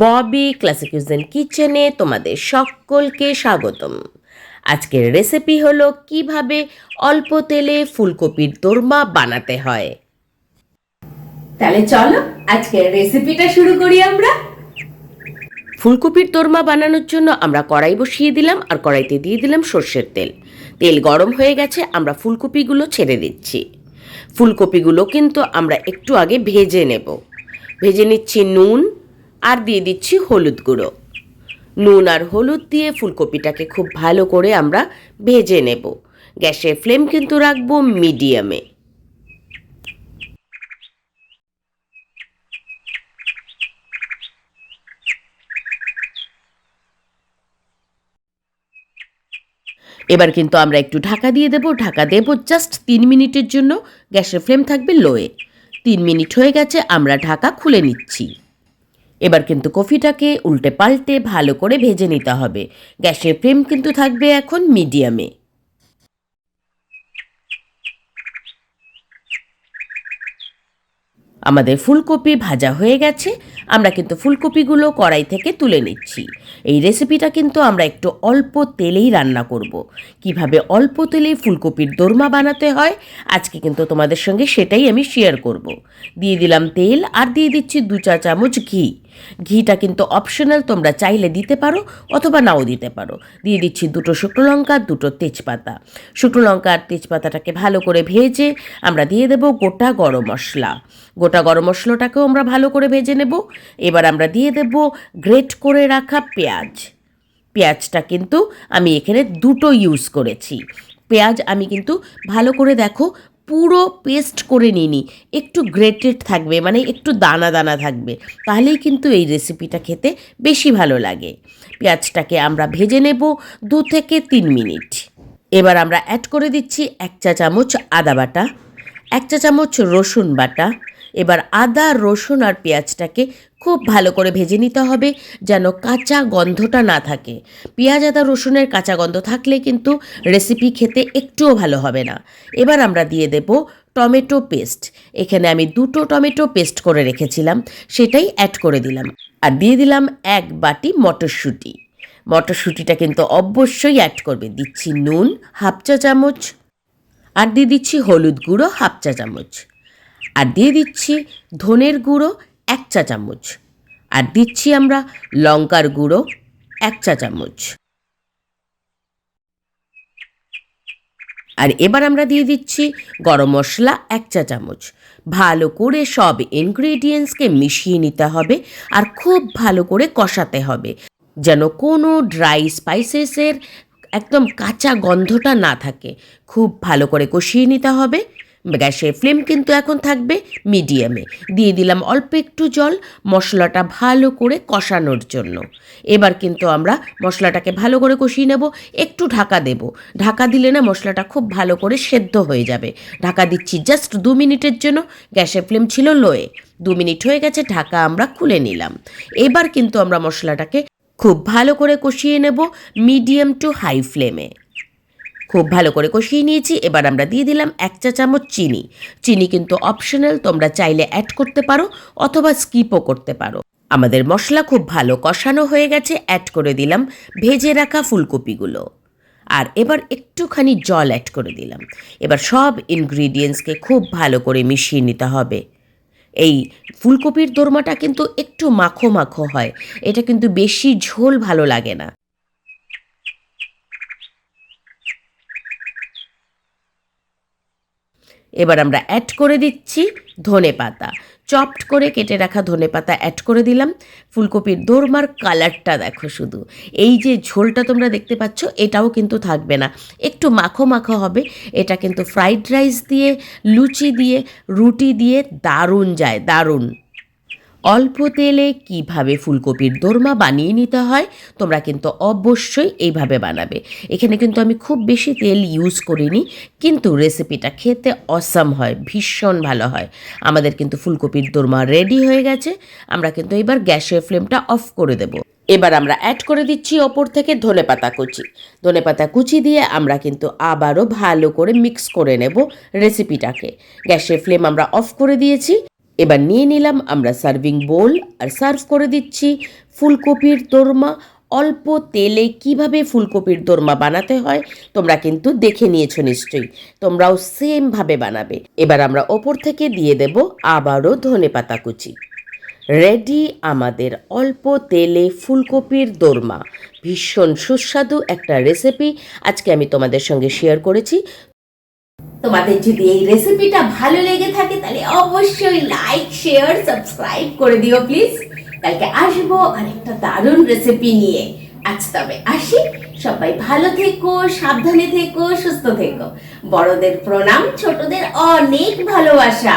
Bobby classic cuisine কিচেনে তোমাদের সকলকে স্বাগতম। আজকের রেসিপি হলো কিভাবে অল্প তেলে ফুলকপির দোরমা বানাতে হয়। তাহলে চলো আজকের রেসিপিটা শুরু করি আমরা। ফুলকপির দোরমা বানানোর জন্য আমরা কড়াই বসিয়ে দিলাম আর কড়াইতে দিয়ে দিলাম সর্ষের তেল। তেল গরম হয়ে গেছে, আমরা ফুলকপিগুলো ছেড়ে দিচ্ছি। ফুলকপিগুলো কিন্তু আমরা একটু আগে ভেজে নেব। ভেজে নিচ্ছি নুন আর দিয়ে দিচ্ছি হলুদ গুঁড়ো। নুন আর হলুদ দিয়ে ফুলকপিটাকে খুব ভালো করে আমরা ভেজে নেব। গ্যাসের ফ্লেম কিন্তু রাখবো মিডিয়ামে। এবার কিন্তু আমরা একটু ঢাকা দিয়ে দেব। ঢাকা দেব জাস্ট 3 মিনিটের জন্য। গ্যাসের ফ্লেম থাকবে লোয়ে। 3 মিনিট হয়ে গেছে, আমরা ঢাকা খুলে নিচ্ছি। এবার কিন্তু কফিটাকে উল্টে পাল্টে ভালো করে ভেজে নিতে হবে। গ্যাসের ফ্লেম কিন্তু থাকবে এখন মিডিয়ামে। আমাদের ফুলকপি ভাজা হয়ে গেছে, আমরা কিন্তু ফুলকপিগুলো কড়াই থেকে তুলে নিচ্ছি। এই রেসিপিটা কিন্তু আমরা একটু অল্প তেলেই রান্না করব। কিভাবে অল্প তেলে ফুলকপির দোরমা বানাতে হয় আজকে কিন্তু তোমাদের সঙ্গে সেটাই আমি শেয়ার করব। দিয়ে দিলাম তেল আর দিয়ে দিচ্ছি 2 চা চামচ ঘি। ঘিটা কিন্তু অপশনাল, তোমরা চাইলে দিতে পারো অথবা নাও দিতে পারো। দিয়ে দিচ্ছি 2টো শুকনো লঙ্কা, 2টো তেজপাতা। শুকনো লঙ্কা আর তেজপাতাটাকে ভালো করে ভেজে আমরা দিয়ে দেব গোটা গরম মশলা। গোটা গরম মশলাটাকেও আমরা ভালো করে ভেজে নেব। এবার আমরা দিয়ে দেব গ্রেট করে রাখা পেঁয়াজ। পেঁয়াজটা কিন্তু আমি এখানে 2টো ইউজ করেছি। পেঁয়াজ আমি কিন্তু ভালো করে দেখো পুরো পেস্ট করে নিইনি, একটু গ্রেটেড থাকবে, মানে একটু দানা দানা থাকবে, তাহলেই কিন্তু এই রেসিপিটা খেতে বেশি ভালো লাগে। পেঁয়াজটাকে আমরা ভেজে নেব 2 থেকে 3 মিনিট। এবার আমরা অ্যাড করে দিচ্ছি 1 চা চামচ আদা বাটা, 1 চা চামচ রসুন বাটা। এবার আদা, রসুন আর পেঁয়াজটাকে খুব ভালো করে ভেজে নিতে হবে, যেন কাঁচা গন্ধটা না থাকে। পেঁয়াজ, আদা, রসুনের কাঁচা গন্ধ থাকলে কিন্তু রেসিপি খেতে একটুও ভালো হবে না। এবার আমরা দিয়ে দেব টমেটো পেস্ট। এখানে আমি 2টো টমেটো পেস্ট করে রেখেছিলাম, সেটাই অ্যাড করে দিলাম। আর দিয়ে দিলাম 1 বাটি মটরশুঁটি। মটরশুঁটিটা কিন্তু অবশ্যই অ্যাড করবে। দিচ্ছি নুন 1/2 চা চামচ, আর দিয়ে দিচ্ছি হলুদ গুঁড়ো 1/2 চা চামচ, আর দিয়ে দিচ্ছি ধনের গুঁড়ো 1 চা চামচ, আর দিচ্ছি আমরা লঙ্কার গুঁড়ো 1 চা চামচ। আর এবার আমরা দিয়ে দিচ্ছি গরম মশলা 1 চা চামচ। ভালো করে সব ইনগ্রিডিয়েন্টসকে মিশিয়ে নিতে হবে আর খুব ভালো করে কষাতে হবে, যেন কোনো ড্রাই স্পাইসেসের একদম কাঁচা গন্ধটা না থাকে। খুব ভালো করে কষিয়ে নিতে হবে। গ্যাসের ফ্লেম কিন্তু এখন থাকবে মিডিয়ামে। দিয়ে দিলাম অল্প একটু জল মশলাটা ভালো করে কষানোর জন্য। এবার কিন্তু আমরা মশলাটাকে ভালো করে কষিয়ে নেব। একটু ঢাকা দেব। ঢাকা দিলে না মশলাটা খুব ভালো করে সেদ্ধ হয়ে যাবে। ঢাকা দিচ্ছি জাস্ট 2 মিনিটের জন্য। গ্যাসের ফ্লেম ছিল লোয়ে। 2 মিনিট হয়ে গেছে, ঢাকা আমরা খুলে নিলাম। এবার কিন্তু আমরা মশলাটাকে খুব ভালো করে কষিয়ে নেব মিডিয়াম টু হাই ফ্লেমে। খুব ভালো করে কষিয়ে নিয়েছি। এবার আমরা দিয়ে দিলাম 1 চা চামচ চিনি। চিনি কিন্তু অপশনাল, তোমরা চাইলে অ্যাড করতে পারো অথবা স্কিপও করতে পারো। আমাদের মশলা খুব ভালো কষানো হয়ে গেছে। অ্যাড করে দিলাম ভেজে রাখা ফুলকপিগুলো, আর এবার একটুখানি জল অ্যাড করে দিলাম। এবার সব ইনগ্রিডিয়েন্টসকে খুব ভালো করে মিশিয়ে নিতে হবে। এই ফুলকপির দোরমাটা কিন্তু একটু মাখো মাখো হয়, এটা কিন্তু বেশি ঝোল ভালো লাগে না। এবার আমরা অ্যাড করে দিচ্ছি ধনেপাতা। চপড করে কেটে রাখা ধনেপাতা অ্যাড করে দিলাম। ফুলকপির দোরমার কালারটা দেখো শুধু। এই যে ঝোলটা তোমরা দেখতে পাচ্ছ, এটাও কিন্তু থাকবে না, একটু মাখো মাখো হবে। এটা কিন্তু ফ্রাইড রাইস দিয়ে, লুচি দিয়ে, রুটি দিয়ে দারুণ যায়, দারুণ। অল্প তেলে কিভাবে ফুলকপির দোরমা বানিয়ে নিতে হয় তোমরা কিন্তু অবশ্যই এইভাবে বানাবে। এখানে কিন্তু আমি খুব বেশি তেল ইউজ করিনি, কিন্তু রেসিপিটা খেতে অসাম হয়, ভীষণ ভালো হয়। আমাদের কিন্তু ফুলকপির দোরমা রেডি হয়ে গেছে। আমরা কিন্তু এবার গ্যাসের ফ্লেমটা অফ করে দেব। এবার আমরা অ্যাড করে দিচ্ছি ওপর থেকে ধনেপাতা কুচি। ধনেপাতা কুচি দিয়ে আমরা কিন্তু আবারও ভালো করে মিক্স করে নেব রেসিপিটাকে। গ্যাসের ফ্লেম আমরা অফ করে দিয়েছি। এবার নিয়ে নিলাম আমরা সার্ভিং বোল আর সার্ভ করে দিচ্ছি ফুলকপির দোরমা। অল্প তেলে কিভাবে ফুলকপির দোরমা বানাতে হয় তোমরা কিন্তু দেখে নিয়েছো নিশ্চয়ই, তোমরাও সেমভাবে বানাবে। এবার আমরা ওপর থেকে দিয়ে দেব আবারও ধনেপাতা কুচি। রেডি আমাদের অল্প তেলে ফুলকপির দোরমা। ভীষণ সুস্বাদু একটা রেসিপি আজকে আমি তোমাদের সঙ্গে শেয়ার করেছি। তোমাদের যদি এই রেসিপিটা ভালো লেগে থাকে তাহলে অবশ্যই লাইক, শেয়ার, সাবস্ক্রাইব করে দিও প্লিজ। কালকে আসবো আরেকটা দারুণ রেসিপি নিয়ে। আজ তবে আসি, সবাই ভালো থেকো, সাবধানে থেকো, সুস্থ থেকো। বড়দের প্রণাম, ছোটদের অনেক ভালোবাসা।